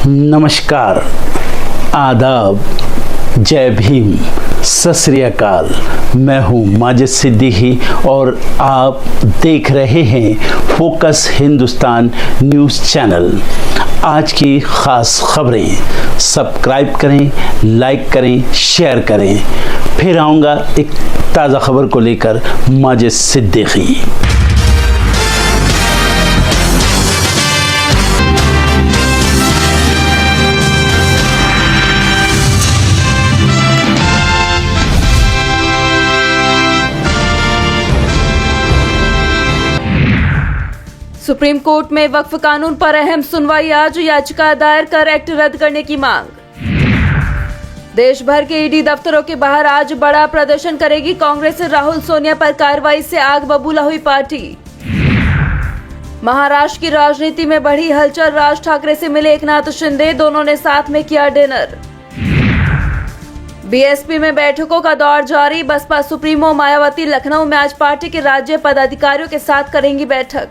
नमस्कार, आदाब, जय भीम, सत श्री अकाल। मैं हूँ माजिद सिद्दीकी और आप देख रहे हैं फोकस हिंदुस्तान न्यूज़ चैनल। आज की ख़ास खबरें सब्सक्राइब करें, लाइक करें, शेयर करें। फिर आऊँगा एक ताज़ा खबर को लेकर माजिद सिद्दीकी। सुप्रीम कोर्ट में वक्फ कानून पर अहम सुनवाई। आज याचिका दायर कर एक्ट रद्द करने की मांग। देश भर के ईडी दफ्तरों के बाहर आज बड़ा प्रदर्शन करेगी कांग्रेस। राहुल सोनिया पर कार्रवाई से आग बबूला हुई पार्टी। महाराष्ट्र की राजनीति में बढ़ी हलचल। राज ठाकरे से मिले एकनाथ शिंदे, दोनों ने साथ में किया डिनर। बीएसपी में बैठकों का दौर जारी। बसपा सुप्रीमो मायावती लखनऊ में आज पार्टी के राज्य पदाधिकारियों के साथ करेंगी बैठक।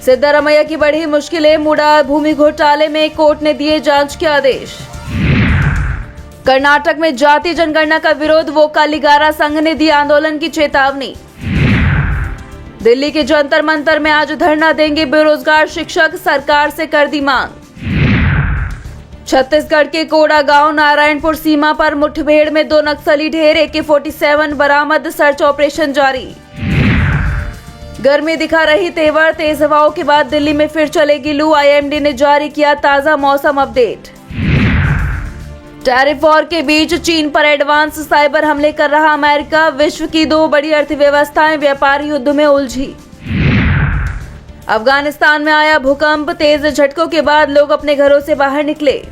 सिद्धारमैया की बढ़ी मुश्किलें। मुडा भूमि घोटाले में कोर्ट ने दिए जांच के आदेश। कर्नाटक में जाति जनगणना का विरोध। वो कालीगारा संघ ने दी आंदोलन की चेतावनी। दिल्ली के जंतर मंतर में आज धरना देंगे बेरोजगार शिक्षक। सरकार से कर दी मांग। छत्तीसगढ़ के कोड़ा गांव नारायणपुर सीमा पर मुठभेड़ में 2 नक्सली ढेर। AK-47 बरामद। सर्च ऑपरेशन जारी। गर्मी दिखा रही तेवर। तेज हवाओं के बाद दिल्ली में फिर चलेगी लू। IMD ने जारी किया ताजा मौसम अपडेट। टैरिफ वॉर के बीच चीन पर एडवांस साइबर हमले कर रहा अमेरिका। विश्व की 2 बड़ी अर्थव्यवस्थाएं व्यापार युद्ध में उलझी। अफगानिस्तान में आया भूकंप। तेज झटकों के बाद लोग अपने घरों से बाहर निकले।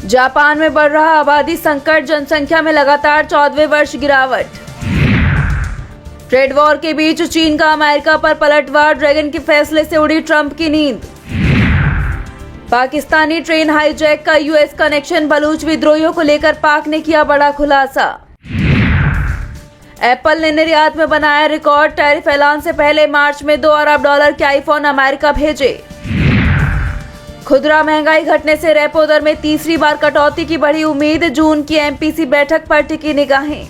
जापान में बढ़ रहा आबादी संकट। जनसंख्या में लगातार 14वें वर्ष गिरावट। ट्रेड वॉर के बीच चीन का अमेरिका पर पलटवार। ड्रैगन के फैसले से उड़ी ट्रंप की नींद। पाकिस्तानी ट्रेन हाईजैक का US कनेक्शन। बलूच विद्रोहियों को लेकर पाक ने किया बड़ा खुलासा। एप्पल ने निर्यात में बनाया रिकॉर्ड। टैरिफ ऐलान से पहले मार्च में $2 अरब के आईफोन अमेरिका भेजे। खुदरा महंगाई घटने से रेपो दर में तीसरी बार कटौती की बढ़ी उम्मीद। जून की MPC बैठक पर टिकी निगाहें।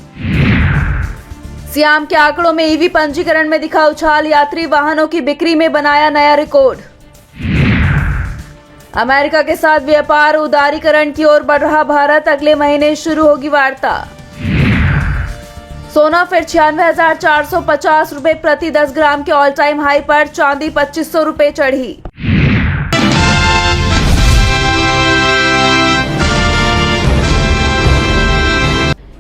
सियाम के आंकड़ों में EV पंजीकरण में दिखा उछाल। यात्री वाहनों की बिक्री में बनाया नया रिकॉर्ड। अमेरिका के साथ व्यापार उदारीकरण की ओर बढ़ रहा भारत। अगले महीने शुरू होगी वार्ता। सोना फिर 96,450 रुपए प्रति 10 ग्राम के ऑल टाइम हाई पर। चांदी 2500 रुपए चढ़ी।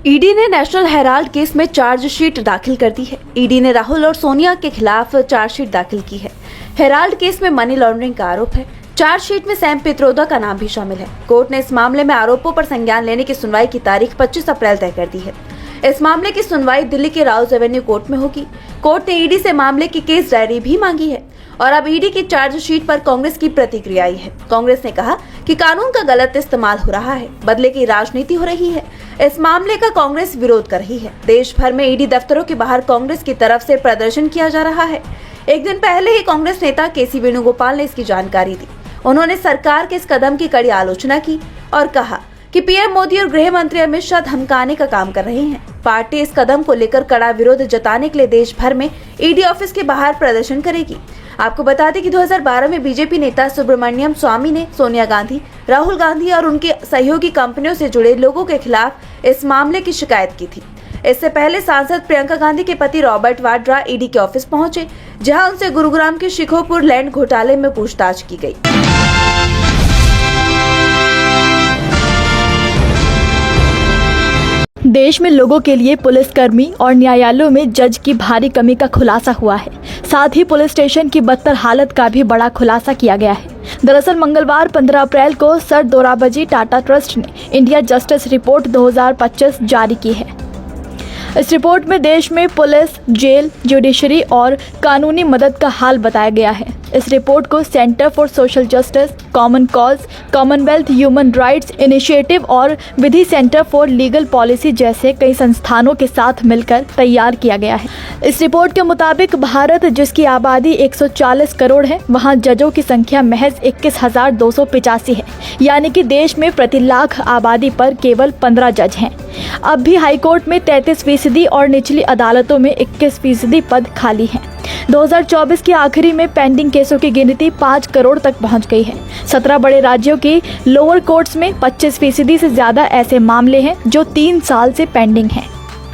ईडी ने नेशनल हेराल्ड केस में चार्जशीट दाखिल कर दी है। ईडी ने राहुल और सोनिया के खिलाफ चार्जशीट दाखिल की है। हेराल्ड केस में मनी लॉन्ड्रिंग का आरोप है। चार्जशीट में सैम पित्रोदा का नाम भी शामिल है। कोर्ट ने इस मामले में आरोपों पर संज्ञान लेने की सुनवाई की तारीख 25 अप्रैल तय कर दी है। इस मामले की सुनवाई दिल्ली के राउज एवेन्यू कोर्ट में होगी। कोर्ट ने ईडी से मामले की केस डायरी भी मांगी है और अब ईडी की चार्जशीट पर कांग्रेस की प्रतिक्रिया आई है। कांग्रेस ने कहा कि कानून का गलत इस्तेमाल हो रहा है, बदले की राजनीति हो रही है। इस मामले का कांग्रेस विरोध कर रही है। देश भर में ईडी दफ्तरों के बाहर कांग्रेस की तरफ से प्रदर्शन किया जा रहा है। एक दिन पहले ही कांग्रेस नेता KC वेणुगोपाल ने इसकी जानकारी दी। उन्होंने सरकार के इस कदम की कड़ी आलोचना की और कहा कि PM मोदी और गृह मंत्री अमित शाह धमकाने का काम कर रहे हैं। पार्टी इस कदम को लेकर कड़ा विरोध जताने के लिए देश भर में ईडी ऑफिस के बाहर प्रदर्शन करेगी। आपको बता दें कि 2012 में बीजेपी नेता सुब्रमण्यम स्वामी ने सोनिया गांधी, राहुल गांधी और उनके सहयोगी कंपनियों से जुड़े लोगों के खिलाफ इस मामले की शिकायत की थी। इससे पहले सांसद प्रियंका गांधी के पति रॉबर्ट वाड्रा ईडी के ऑफिस पहुंचे, जहां उनसे गुरुग्राम के शिखोपुर लैंड घोटाले में पूछताछ की गई। देश में लोगों के लिए पुलिसकर्मी और न्यायालयों में जज की भारी कमी का खुलासा हुआ है। साथ ही पुलिस स्टेशन की बदतर हालत का भी बड़ा खुलासा किया गया है। दरअसल मंगलवार 15 अप्रैल को सर दोराबजी टाटा ट्रस्ट ने इंडिया जस्टिस रिपोर्ट 2025 जारी की है। इस रिपोर्ट में देश में पुलिस, जेल, जुडिशरी और कानूनी मदद का हाल बताया गया है। इस रिपोर्ट को centre for social justice, common cause, Commonwealth human rights initiative और विधि सेंटर फॉर लीगल पॉलिसी जैसे कई संस्थानों के साथ मिलकर तैयार किया गया है। इस रिपोर्ट के मुताबिक भारत, जिसकी आबादी 140 करोड़ है, वहां जजों की संख्या महज 21,285 है, यानी कि देश में प्रति लाख आबादी पर केवल 15 जज हैं। अब भी हाईकोर्ट में 33% और निचली अदालतों में 21% पद खाली हैं। 2024 के आखिरी में पेंडिंग केसों की गिनती 5 करोड़ तक पहुंच गई है। 17 बड़े राज्यों की लोअर कोर्ट्स में 25% से ज्यादा ऐसे मामले हैं जो 3 साल से पेंडिंग हैं।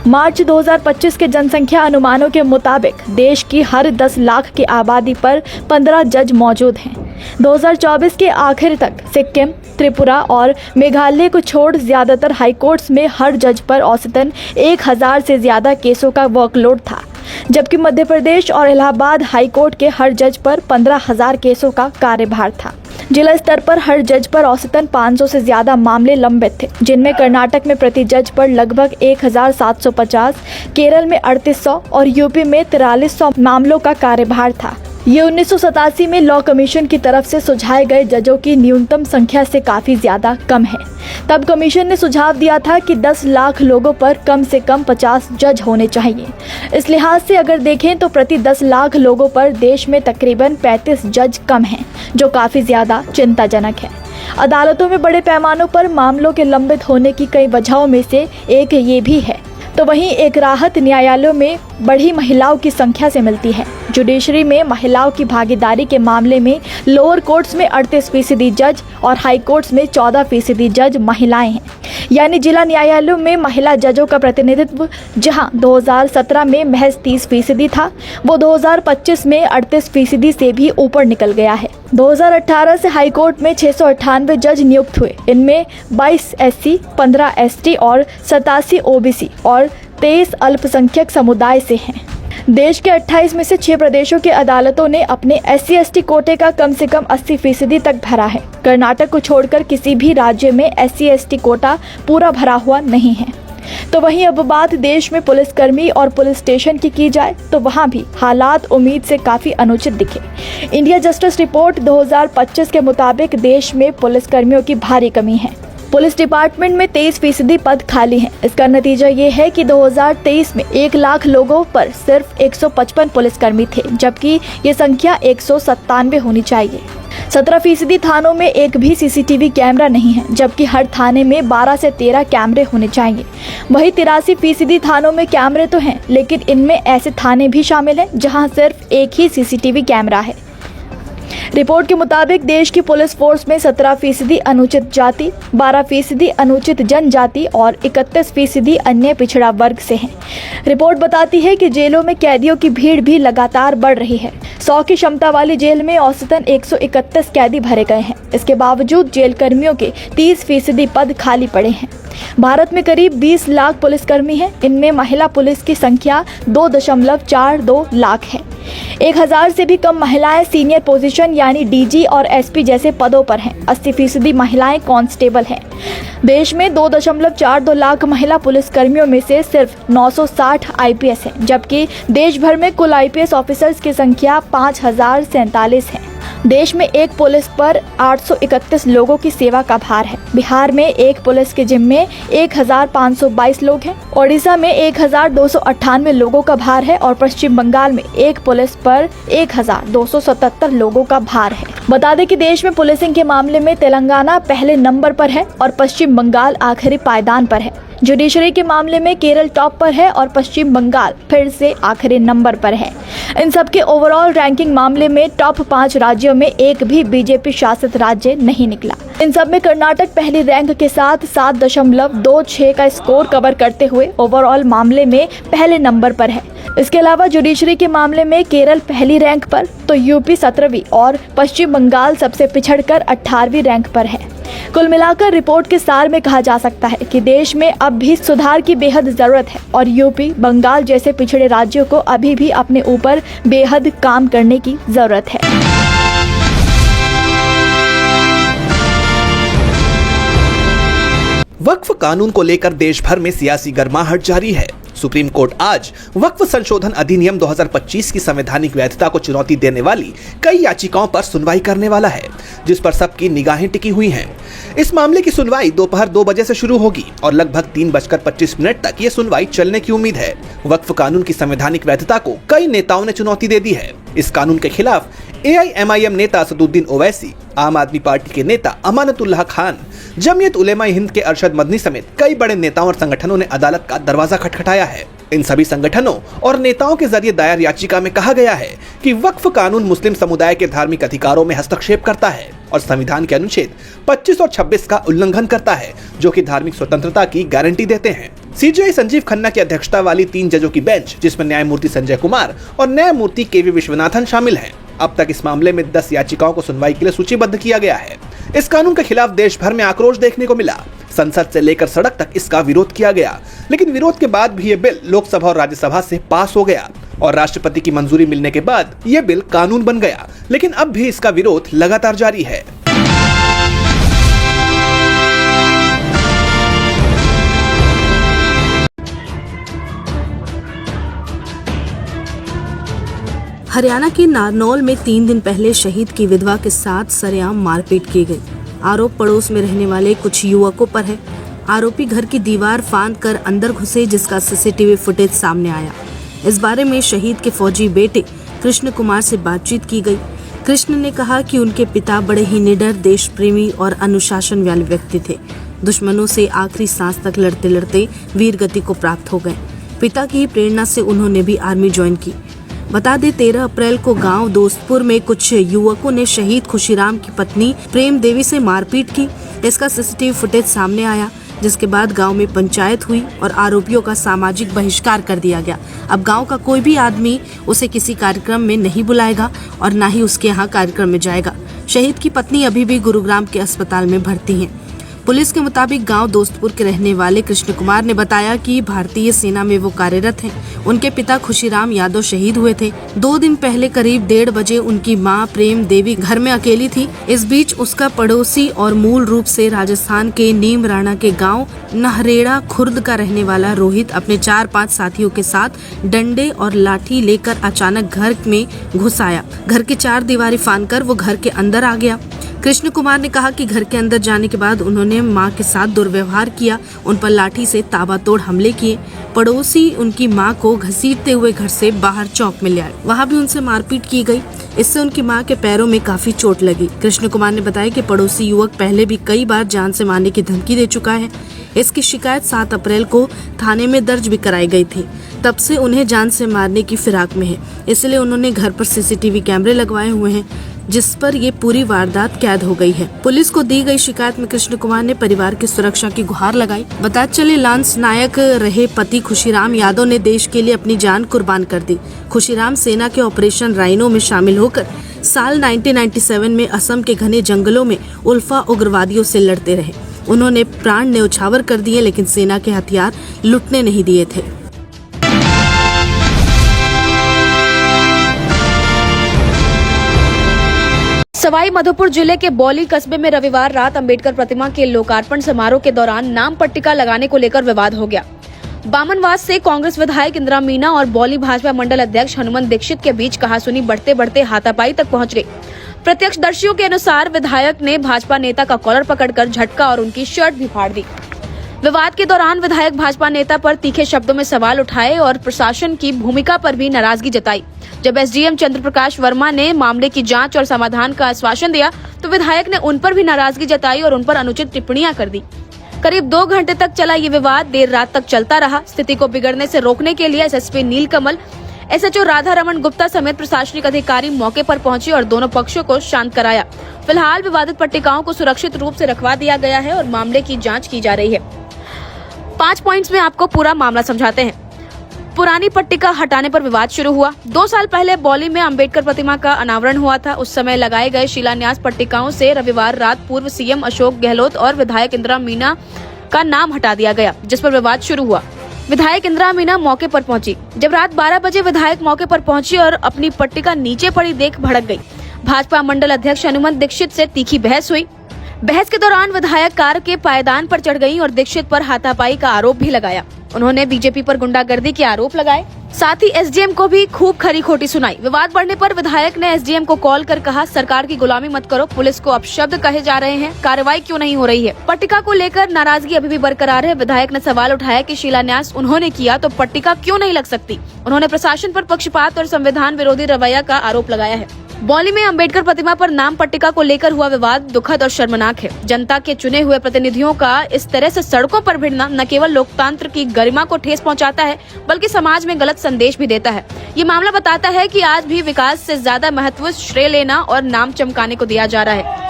मार्च 2025 के जनसंख्या अनुमानों के मुताबिक देश की हर 10 लाख की आबादी पर 15 जज मौजूद हैं। 2024 के आखिर तक सिक्किम, त्रिपुरा और मेघालय को छोड़ ज्यादातर हाईकोर्ट्स में हर जज पर औसतन 1000 से ज्यादा केसों का वर्कलोड था, जबकि मध्य प्रदेश और इलाहाबाद हाईकोर्ट के हर जज पर 15,000 केसों का कार्यभार था। जिला स्तर पर हर जज पर औसतन 500 से ज्यादा मामले लंबित थे, जिनमें कर्नाटक में प्रति जज पर लगभग 1750, केरल में 3800 और यूपी में 4300 मामलों का कार्यभार था। ये 1987 में लॉ कमीशन की तरफ से सुझाए गए जजों की न्यूनतम संख्या से काफी ज्यादा कम है। तब कमीशन ने सुझाव दिया था कि 10 लाख लोगों पर कम से कम 50 जज होने चाहिए। इस लिहाज से अगर देखें तो प्रति 10 लाख लोगों पर देश में तकरीबन 35 जज कम हैं, जो काफी ज्यादा चिंताजनक है। अदालतों में बड़े पैमानों पर मामलों के लंबित होने की कई वजहों में से एक ये भी है। तो वहीं एक राहत न्यायालयों में बढ़ी महिलाओं की संख्या से मिलती है। जुडिशरी में महिलाओं की भागीदारी के मामले में लोअर कोर्ट्स में 38% जज और हाई कोर्ट्स में 14% जज महिलाएं हैं, यानी जिला न्यायालयों में महिला जजों का प्रतिनिधित्व जहां 2017 में महज 30% था, वो 2025 में 38% से भी ऊपर निकल गया है। 2018 से हाईकोर्ट में 698 जज नियुक्त हुए। इनमें 22 SC, 15 ST और 87 OBC और 23 अल्पसंख्यक समुदाय से हैं। देश के 28 में से 6 प्रदेशों की अदालतों ने अपने SC ST कोटे का कम से कम 80% तक भरा है। कर्नाटक को छोड़कर किसी भी राज्य में SC ST कोटा पूरा भरा हुआ नहीं है। तो वहीं अब बात देश में पुलिसकर्मी और पुलिस स्टेशन की जाए तो वहां भी हालात उम्मीद से काफी अनुचित दिखे। इंडिया जस्टिस रिपोर्ट 2025 के मुताबिक देश में पुलिसकर्मियों की भारी कमी है। पुलिस डिपार्टमेंट में 23% पद खाली हैं। इसका नतीजा ये है कि 2023 में 1 लाख लोगों पर सिर्फ 155 पुलिसकर्मी थे, जबकि ये संख्या 197 होनी चाहिए। 17% थानों में एक भी CCTV कैमरा नहीं है, जबकि हर थाने में 12 से 13 कैमरे होने चाहिए। वही 83% थानों में कैमरे तो हैं, लेकिन इनमें ऐसे थाने भी शामिल हैं जहां सिर्फ एक ही CCTV कैमरा है। रिपोर्ट के मुताबिक देश की पुलिस फोर्स में 17% अनुचित जाति, 12% अनुचित जनजाति और 31% अन्य पिछड़ा वर्ग से हैं। रिपोर्ट बताती है कि जेलों में कैदियों की भीड़ भी लगातार बढ़ रही है। 100 की क्षमता वाली जेल में औसतन 131 कैदी भरे गए हैं। इसके बावजूद जेल कर्मियों के 30% पद खाली पड़े हैं। भारत में करीब 20 लाख पुलिसकर्मी हैं। इनमें महिला पुलिस की संख्या 2.42 लाख है। 1000 से भी कम महिलाएं सीनियर पोजीशन यानी DG और SP जैसे पदों पर हैं। 80% महिलाएं कांस्टेबल हैं। देश में 2.42 लाख महिला पुलिसकर्मियों में से सिर्फ 960 IPS हैं, जबकि देश भर में कुल IPS ऑफिसर्स की संख्या 5047 है। देश में एक पुलिस पर 831 लोगों की सेवा का भार है। बिहार में एक पुलिस के जिम्मे 1522 लोग हैं। ओडिशा में 1298 लोगों का भार है और पश्चिम बंगाल में एक पुलिस पर 1277 लोगों का भार है। बता दें कि देश में पुलिसिंग के मामले में तेलंगाना पहले नंबर पर है और पश्चिम बंगाल आखिरी पायदान पर है। जुडिशरी के मामले में केरल टॉप पर है और पश्चिम बंगाल फिर से आखिरी नंबर पर है। इन सब के ओवरऑल रैंकिंग मामले में टॉप 5 राज्यों में एक भी बीजेपी शासित राज्य नहीं निकला। इन सब में कर्नाटक पहली रैंक के साथ 7.26 का स्कोर कवर करते हुए ओवरऑल मामले में पहले नंबर पर है। इसके अलावा जुडिशरी के मामले में केरल पहली रैंक पर, तो यूपी 17वीं और पश्चिम बंगाल सबसे पिछड़कर 18वीं रैंक पर है। कुल मिलाकर रिपोर्ट के सार में कहा जा सकता है कि देश में अब भी सुधार की बेहद जरूरत है और यूपी, बंगाल जैसे पिछड़े राज्यों को अभी भी अपने ऊपर बेहद काम करने की जरूरत है। वक्फ कानून को लेकर देश भर में सियासी गर्माहट जारी है। सुप्रीम कोर्ट आज वक्फ संशोधन अधिनियम 2025 की संवैधानिक वैधता को चुनौती देने वाली कई याचिकाओं पर सुनवाई करने वाला है, जिस पर सबकी निगाहें टिकी हुई हैं। इस मामले की सुनवाई दोपहर 2 बजे से शुरू होगी और लगभग 3:25 तक ये सुनवाई चलने की उम्मीद है। वक्फ कानून की संवैधानिक वैधता को कई नेताओं ने चुनौती दे दी है। इस कानून के खिलाफ AIMIM नेता असदुद्दीन ओवैसी, आम आदमी पार्टी के नेता अमानतुल्लाह खान, जमीयत उलेमा हिंद के अरशद मदनी समेत कई बड़े नेताओं और संगठनों ने अदालत का दरवाजा खटखटाया है। इन सभी संगठनों और नेताओं के जरिए दायर याचिका में कहा गया है कि वक्फ कानून मुस्लिम समुदाय के धार्मिक अधिकारों में हस्तक्षेप करता है और संविधान के अनुच्छेद 25 और 26 का उल्लंघन करता है, जो कि धार्मिक स्वतंत्रता की गारंटी देते हैं। CJI संजीव खन्ना की अध्यक्षता वाली 3 जजों की बेंच, जिसमें न्यायमूर्ति संजय कुमार और न्यायमूर्ति KV विश्वनाथन शामिल हैं, अब तक इस मामले में 10 याचिकाओं को सुनवाई के लिए सूचीबद्ध किया गया है। इस कानून के खिलाफ देश भर में आक्रोश देखने को मिला। संसद से लेकर सड़क तक इसका विरोध किया गया, लेकिन विरोध के बाद भी ये बिल लोकसभा और राज्यसभा से पास हो गया और राष्ट्रपति की मंजूरी मिलने के बाद ये बिल कानून बन गया। लेकिन अब भी इसका विरोध लगातार जारी है। हरियाणा के नारनौल में 3 दिन पहले शहीद की विधवा के साथ सरेआम मारपीट की गई। आरोप पड़ोस में रहने वाले कुछ युवकों पर है। आरोपी घर की दीवार फांद कर अंदर घुसे, जिसका CCTV फुटेज सामने आया। इस बारे में शहीद के फौजी बेटे कृष्ण कुमार से बातचीत की गई। कृष्ण ने कहा कि उनके पिता बड़े ही निडर, देश प्रेमी और अनुशासन वाले व्यक्ति थे। दुश्मनों से आखिरी सांस तक लड़ते लड़ते वीर गति को प्राप्त हो गए। पिता की प्रेरणा से उन्होंने भी आर्मी ज्वाइन की। बता दें, 13 अप्रैल को गांव दोस्तपुर में कुछ युवकों ने शहीद खुशीराम की पत्नी प्रेम देवी से मारपीट की। इसका CCTV फुटेज सामने आया, जिसके बाद गांव में पंचायत हुई और आरोपियों का सामाजिक बहिष्कार कर दिया गया। अब गांव का कोई भी आदमी उसे किसी कार्यक्रम में नहीं बुलाएगा और न ही उसके यहाँ कार्यक्रम में जाएगा। शहीद की पत्नी अभी भी गुरुग्राम के अस्पताल में भर्ती है। पुलिस के मुताबिक गांव दोस्तपुर के रहने वाले कृष्ण कुमार ने बताया कि भारतीय सेना में वो कार्यरत हैं। उनके पिता खुशीराम यादव शहीद हुए थे। 2 दिन पहले करीब 1:30 बजे उनकी मां प्रेम देवी घर में अकेली थी। इस बीच उसका पड़ोसी और मूल रूप से राजस्थान के नीमराणा के गांव नहरेड़ा खुर्द का रहने वाला रोहित अपने 4-5 साथियों के साथ डंडे और लाठी लेकर अचानक घर में घुस आया। घर की 4 दीवारें फांदकर वो घर के अंदर आ गया। कृष्ण कुमार ने कहा कि घर के अंदर जाने के बाद उन्होंने मां के साथ दुर्व्यवहार किया, उन पर लाठी से ताबड़तोड़ हमले किए। पड़ोसी उनकी मां को घसीटते हुए घर से बाहर चौक में ले आए, वहां भी उनसे मारपीट की गई। इससे उनकी मां के पैरों में काफी चोट लगी। कृष्ण कुमार ने बताया कि पड़ोसी युवक पहले भी कई बार जान से मारने की धमकी दे चुका है। इसकी शिकायत 7 अप्रैल को थाने में दर्ज भी कराई गई थी। तब से उन्हें जान से मारने की फिराक में है, इसलिए उन्होंने घर पर CCTV कैमरे लगवाए हुए हैं, जिस पर ये पूरी वारदात कैद हो गई है। पुलिस को दी गई शिकायत में कृष्ण कुमार ने परिवार की सुरक्षा की गुहार लगाई। बता चले, लांस नायक रहे पति खुशीराम यादव ने देश के लिए अपनी जान कुर्बान कर दी। खुशीराम सेना के ऑपरेशन राइनो में शामिल होकर साल 1997 में असम के घने जंगलों में उल्फा उग्रवादियों से लड़ते रहे। उन्होंने प्राण न्यौछावर कर दिए, लेकिन सेना के हथियार लुटने नहीं दिए थे। सवाई माधोपुर जिले के बौली कस्बे में रविवार रात अंबेडकर प्रतिमा के लोकार्पण समारोह के दौरान नाम पट्टिका लगाने को लेकर विवाद हो गया। बामनवास से कांग्रेस विधायक इंदिरा मीना और बौली भाजपा मंडल अध्यक्ष हनुमंत दीक्षित के बीच कहासुनी बढ़ते बढ़ते हाथापाई तक पहुंच गई। प्रत्यक्षदर्शियों के अनुसार विधायक ने भाजपा नेता का कॉलर पकड़कर झटका और उनकी शर्ट भी फाड़ दी। विवाद के दौरान विधायक भाजपा नेता पर तीखे शब्दों में सवाल उठाए और प्रशासन की भूमिका पर भी नाराजगी जताई। जब SDM चंद्र प्रकाश वर्मा ने मामले की जांच और समाधान का आश्वासन दिया, तो विधायक ने उन पर भी नाराजगी जताई और उन पर अनुचित टिप्पणियां कर दी। करीब 2 घंटे तक चला ये विवाद देर रात तक चलता रहा। स्थिति को बिगड़ने से रोकने के लिए SSP नीलकमल, SHO राधा रमन गुप्ता समेत प्रशासनिक अधिकारी मौके पर पहुंचे और दोनों पक्षों को शांत कराया। फिलहाल विवादित पट्टिकाओं को सुरक्षित रूप से रखवा दिया गया है और मामले की जाँच की जा रही है। 5 पॉइंट्स में आपको पूरा मामला समझाते हैं। पुरानी पट्टिका हटाने पर विवाद शुरू हुआ। 2 साल पहले बौली में अंबेडकर प्रतिमा का अनावरण हुआ था। उस समय लगाए गए शिलान्यास पट्टिकाओं से रविवार रात पूर्व CM अशोक गहलोत और विधायक इंदिरा मीना का नाम हटा दिया गया, जिस पर विवाद शुरू हुआ। विधायक इंदिरा मीना मौके पर पहुंची। जब रात 12 बजे विधायक मौके पर पहुंची और अपनी पट्टिका नीचे पड़ी देख भड़क गई। भाजपा मंडल अध्यक्ष हनुमंत दीक्षित से तीखी बहस हुई। बहस के दौरान विधायक कार के पायदान पर चढ़ गईं और दीक्षित पर हाथापाई का आरोप भी लगाया। उन्होंने बीजेपी पर गुंडागर्दी के आरोप लगाए। साथ ही एसडीएम को भी खूब खरी खोटी सुनाई। विवाद बढ़ने पर विधायक ने एसडीएम को कॉल कर कहा, सरकार की गुलामी मत करो, पुलिस को अपशब्द कहे जा रहे हैं, कार्रवाई क्यों नहीं हो रही है। पट्टिका को लेकर नाराजगी अभी भी बरकरार है। विधायक ने सवाल उठाया कि शिलान्यास उन्होंने किया तो पट्टिका क्यों नहीं लग सकती। उन्होंने प्रशासन पर पक्षपात और संविधान विरोधी रवैया का आरोप लगाया है। बौली में अंबेडकर प्रतिमा पर नाम पट्टिका को लेकर हुआ विवाद दुखद और शर्मनाक है। जनता के चुने हुए प्रतिनिधियों का इस तरह से सड़कों पर भिड़ना न केवल लोकतंत्र की गरिमा को ठेस पहुंचाता है, बल्कि समाज में गलत संदेश भी देता है। ये मामला बताता है कि आज भी विकास से ज्यादा महत्व श्रेय लेना और नाम चमकाने को दिया जा रहा है।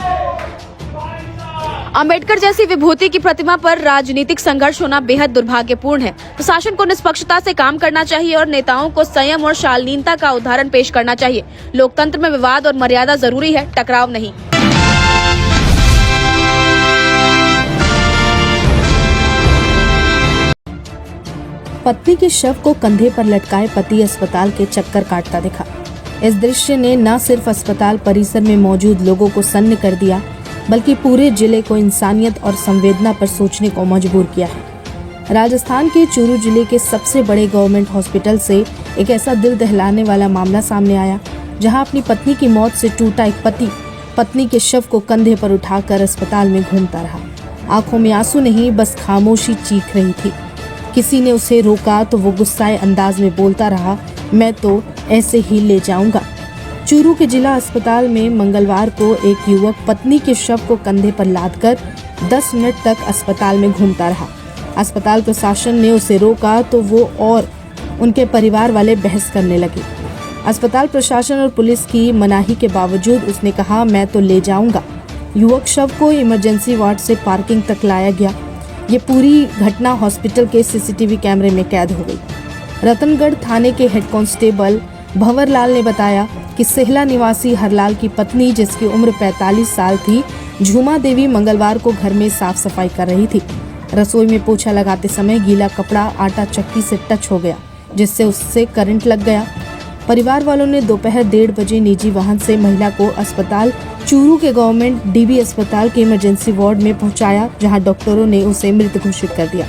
अंबेडकर जैसी विभूति की प्रतिमा पर राजनीतिक संघर्ष होना बेहद दुर्भाग्यपूर्ण है। प्रशासन को निष्पक्षता से काम करना चाहिए और नेताओं को संयम और शालीनता का उदाहरण पेश करना चाहिए। लोकतंत्र में विवाद और मर्यादा जरूरी है, टकराव नहीं। पत्नी के शव को कंधे पर लटकाए पति अस्पताल के चक्कर काटता दिखा। इस दृश्य ने न सिर्फ अस्पताल परिसर में मौजूद लोगों को सन्न कर दिया, बल्कि पूरे जिले को इंसानियत और संवेदना पर सोचने को मजबूर किया है। राजस्थान के चूरू जिले के सबसे बड़े गवर्नमेंट हॉस्पिटल से एक ऐसा दिल दहलाने वाला मामला सामने आया, जहां अपनी पत्नी की मौत से टूटा एक पति पत्नी के शव को कंधे पर उठाकर अस्पताल में घूमता रहा। आंखों में आंसू नहीं, बस खामोशी चीख रही थी। किसी ने उसे रोका तो वो गुस्साए अंदाज में बोलता रहा, मैं तो ऐसे ही ले जाऊंगा। चूरू के जिला अस्पताल में मंगलवार को एक युवक पत्नी के शव को कंधे पर लादकर 10 मिनट तक अस्पताल में घूमता रहा। अस्पताल प्रशासन ने उसे रोका तो वो और उनके परिवार वाले बहस करने लगे। अस्पताल प्रशासन और पुलिस की मनाही के बावजूद उसने कहा, मैं तो ले जाऊंगा। युवक शव को इमरजेंसी वार्ड से पार्किंग तक लाया गया। ये पूरी घटना हॉस्पिटल के सीसीटीवी कैमरे में कैद हो गई। रतनगढ़ थाने के हेड कांस्टेबल भंवर लाल ने बताया कि सेहला निवासी हरलाल की पत्नी, जिसकी उम्र 45 साल थी, झूमा देवी मंगलवार को घर में साफ सफाई कर रही थी। रसोई में पोछा लगाते समय गीला कपड़ा आटा चक्की से टच हो गया, जिससे उससे करंट लग गया। परिवार वालों ने दोपहर 1:30 बजे निजी वाहन से महिला को अस्पताल चूरू के गवर्नमेंट डीबी अस्पताल के इमरजेंसी वार्ड में पहुंचाया, जहां डॉक्टरों ने उसे मृत घोषित कर दिया।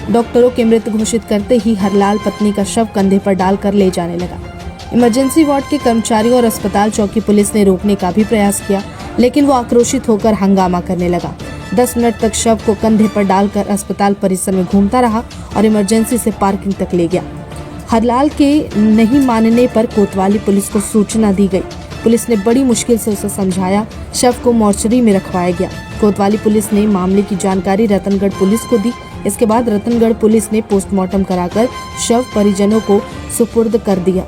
डॉक्टरों के मृत घोषित करते ही हरलाल पत्नी का शव कंधे पर डालकर ले जाने लगा। इमरजेंसी वार्ड के कर्मचारियों और अस्पताल चौकी पुलिस ने रोकने का भी प्रयास किया, लेकिन वो आक्रोशित होकर हंगामा करने लगा। 10 मिनट तक शव को कंधे पर डालकर अस्पताल परिसर में घूमता रहा और इमरजेंसी से पार्किंग तक ले गया। हरलाल के नहीं मानने पर कोतवाली पुलिस को सूचना दी गई। पुलिस ने बड़ी मुश्किल से उसे समझाया। शव को मोर्चरी में रखवाया गया। कोतवाली पुलिस ने मामले की जानकारी रतनगढ़ पुलिस को दी। इसके बाद रतनगढ़ पुलिस ने पोस्टमार्टम कराकर शव परिजनों को सुपुर्द कर दिया।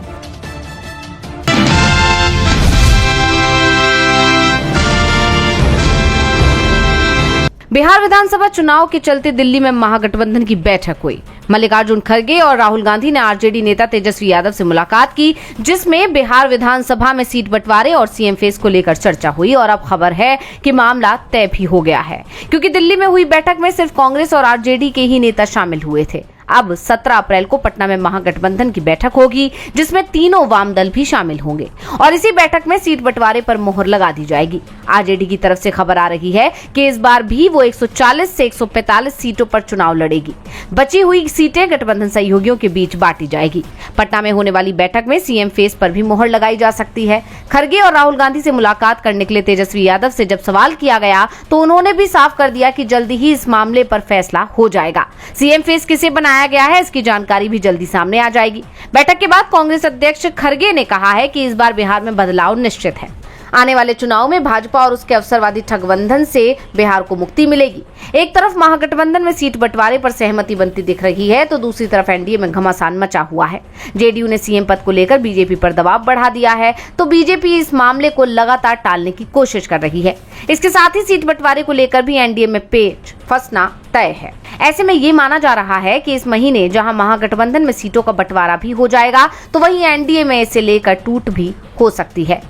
बिहार विधानसभा चुनाव के चलते दिल्ली में महागठबंधन की बैठक हुई। मल्लिकार्जुन खड़गे और राहुल गांधी ने आरजेडी नेता तेजस्वी यादव से मुलाकात की, जिसमें बिहार विधानसभा में सीट बंटवारे और सीएम फेस को लेकर चर्चा हुई। और अब खबर है कि मामला तय भी हो गया है, क्योंकि दिल्ली में हुई बैठक में सिर्फ कांग्रेस और आरजेडी के ही नेता शामिल हुए थे। अब 17 अप्रैल को पटना में महागठबंधन की बैठक होगी, जिसमें तीनों वाम दल भी शामिल होंगे और इसी बैठक में सीट बंटवारे पर मोहर लगा दी जाएगी। आरजेडी की तरफ से खबर आ रही है कि इस बार भी वो 140 से 145 सीटों पर चुनाव लड़ेगी। बची हुई सीटें गठबंधन सहयोगियों के बीच बांटी जाएगी। पटना में होने वाली बैठक में सीएम फेस पर भी मोहर लगाई जा सकती है। खड़गे और राहुल गांधी से मुलाकात करने के लिए तेजस्वी यादव से जब सवाल किया गया तो उन्होंने भी साफ कर दिया कि जल्दी ही इस मामले पर फैसला हो जाएगा। सीएम फेस किसे बनाया गया है, इसकी जानकारी भी जल्दी सामने आ जाएगी। बैठक के बाद कांग्रेस अध्यक्ष खड़गे ने कहा है कि इस बार बिहार में बदलाव निश्चित है। आने वाले चुनाव में भाजपा और उसके अवसरवादी ठगबंधन से बिहार को मुक्ति मिलेगी। एक तरफ महागठबंधन में सीट बंटवारे पर सहमति बनती दिख रही है, तो दूसरी तरफ एनडीए में घमासान मचा हुआ है। जेडीयू ने सीएम पद को लेकर बीजेपी पर दबाव बढ़ा दिया है, तो बीजेपी इस मामले को लगातार टालने की कोशिश कर रही है। इसके साथ ही सीट बंटवारे को लेकर भी एनडीए में पेच फंसना तय है। ऐसे में ये माना जा रहा है कि इस महीने जहां महागठबंधन में सीटों का बंटवारा भी हो जाएगा, तो वहीं एनडीए में इसे लेकर टूट भी हो सकती है।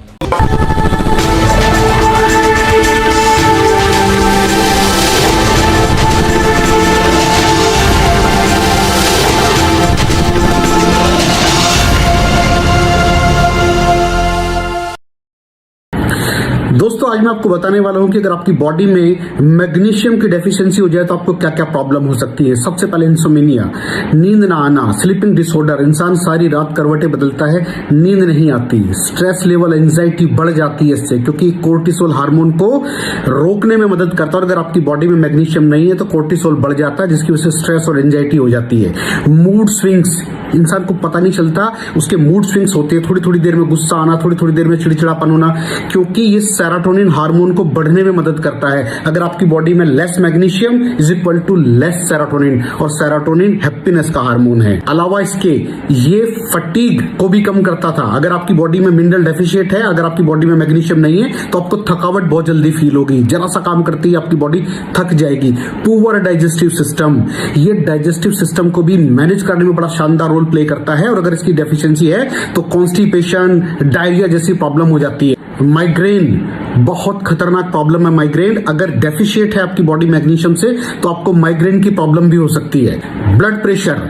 दोस्तों आज मैं आपको बताने वाला हूं कि अगर आपकी बॉडी में मैग्नीशियम की डेफिशिएंसी हो जाए तो आपको क्या क्या प्रॉब्लम हो सकती है। सबसे पहले इंसोमेनिया, नींद ना आना, स्लीपिंग डिसऑर्डर, इंसान सारी रात करवटें बदलता है, नींद नहीं आती, स्ट्रेस लेवल, एंजाइटी बढ़ जाती है इससे, क्योंकि कोर्टिसोल हार्मोन को रोकने में मदद करता है। और अगर आपकी बॉडी में मैग्नीशियम नहीं है तो कोर्टिसोल बढ़ जाता है, जिसकी वजह से स्ट्रेस और एंजाइटी हो जाती है। मूड स्विंग्स, इंसान को पता नहीं चलता उसके मूड स्विंग्स होते हैं, थोड़ी थोड़ी देर में गुस्सा आना, थोड़ी थोड़ी देर में चिड़चिड़ापन होना, क्योंकि ये सेरोटोनिन हार्मोन को बढ़ने में मदद करता है। अगर आपकी बॉडी में less magnesium is equal to less serotonin, और सेरोटोनिन हैप्पीनेस का हार्मोन है। अलावा इसके ये फटीग को भी कम करता था। अगर आपकी बॉडी में मिनरल डेफिशिएट है, अगर आपकी बॉडी में मैग्नीशियम नहीं है तो आपको थकावट बहुत जल्दी फील होगी, जरा सा काम करती है आपकी बॉडी थक जाएगी। पुअर डाइजेस्टिव सिस्टम, ये डाइजेस्टिव सिस्टम को भी मैनेज करने में बड़ा शानदार रोल प्ले करता है, और अगर इसकी डेफिशिएंसी है तो कॉन्स्टिपेशन, डायरिया जैसी प्रॉब्लम हो जाती है। माइग्रेन बहुत खतरनाक प्रॉब्लम है। माइग्रेन अगर डेफिशिएट है आपकी बॉडी मैग्नीशियम से तो आपको माइग्रेन की प्रॉब्लम भी हो सकती है। ब्लड प्रेशर,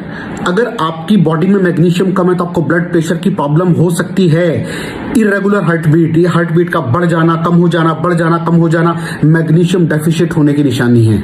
अगर आपकी बॉडी में मैग्नीशियम कम है तो आपको ब्लड प्रेशर की प्रॉब्लम हो सकती है। इरेगुलर हार्टबीट, ये हार्टबीट का बढ़ जाना, कम हो जाना, बढ़ जाना, कम हो जाना, मैग्नीशियम डेफिशिएट होने की निशानी है।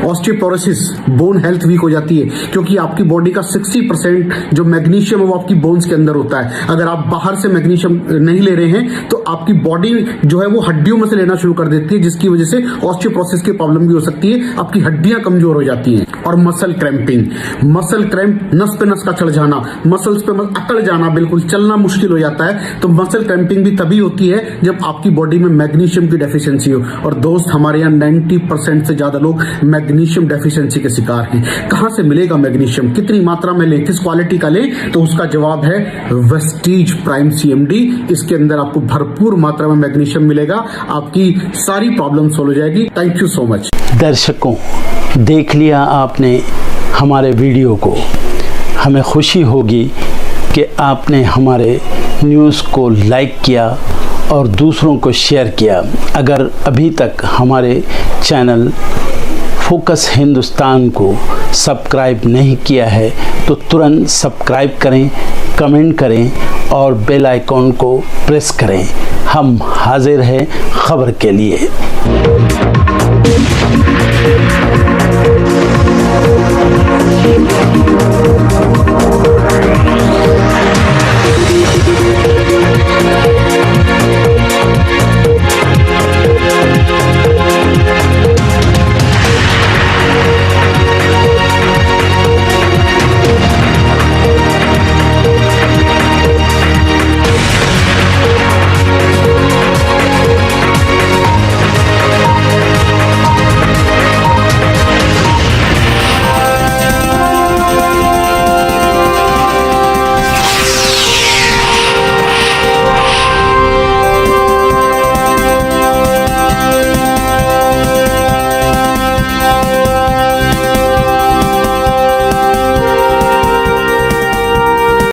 ऑस्टियोपोरोसिस, बोन हेल्थ वीक हो जाती है, क्योंकि आपकी बॉडी का 60% जो मैग्नीशियम है वो आपकी बोन्स के अंदर होता है। अगर आप बाहर से मैग्नीशियम नहीं ले रहे हैं तो आपकी बॉडी जो है वो हड्डियों में से लेना शुरू कर देती है, जिसकी वजह से ऑस्टियोपोरोसिस की प्रॉब्लम भी हो सकती है, आपकी हड्डियां कमजोर हो जाती हैं। और मसल क्रैम्पिंग, मसल क्रैम्प, नस पे नस का चढ़ जाना, मसल्स पे अकड़ जाना, बिल्कुल चलना मुश्किल हो जाता है। तो मसल क्रैम्पिंग भी तभी होती है जब आपकी बॉडी में मैग्नीशियम की डेफिशिएंसी हो। और दोस्त, हमारे यहाँ 90% से ज्यादा लोग मैग्नीशियम डेफिशिएंसी के शिकार हैं। कहां से मिलेगा मैग्नीशियम, कितनी मात्रा में लें, किस क्वालिटी का लें? तो उसका जवाब है वेस्टीज प्राइम CMD। इसके अंदर आपको भरपूर मात्रा में मैग्नीशियम मिलेगा, आपकी सारी प्रॉब्लम सॉल्व हो जाएगी। Thank you so much. दर्शकों, देख लिया आपने हमारे वीडियो को। हमें खुशी होगी कि आपने हमारे न्यूज़ को लाइक किया और दूसरों को शेयर किया। अगर अभी तक हमारे चैनल फोकस हिंदुस्तान को सब्सक्राइब नहीं किया है तो तुरंत सब्सक्राइब करें, कमेंट करें और बेल आइकॉन को प्रेस करें। हम हाजिर हैं खबर के लिए। Thank you.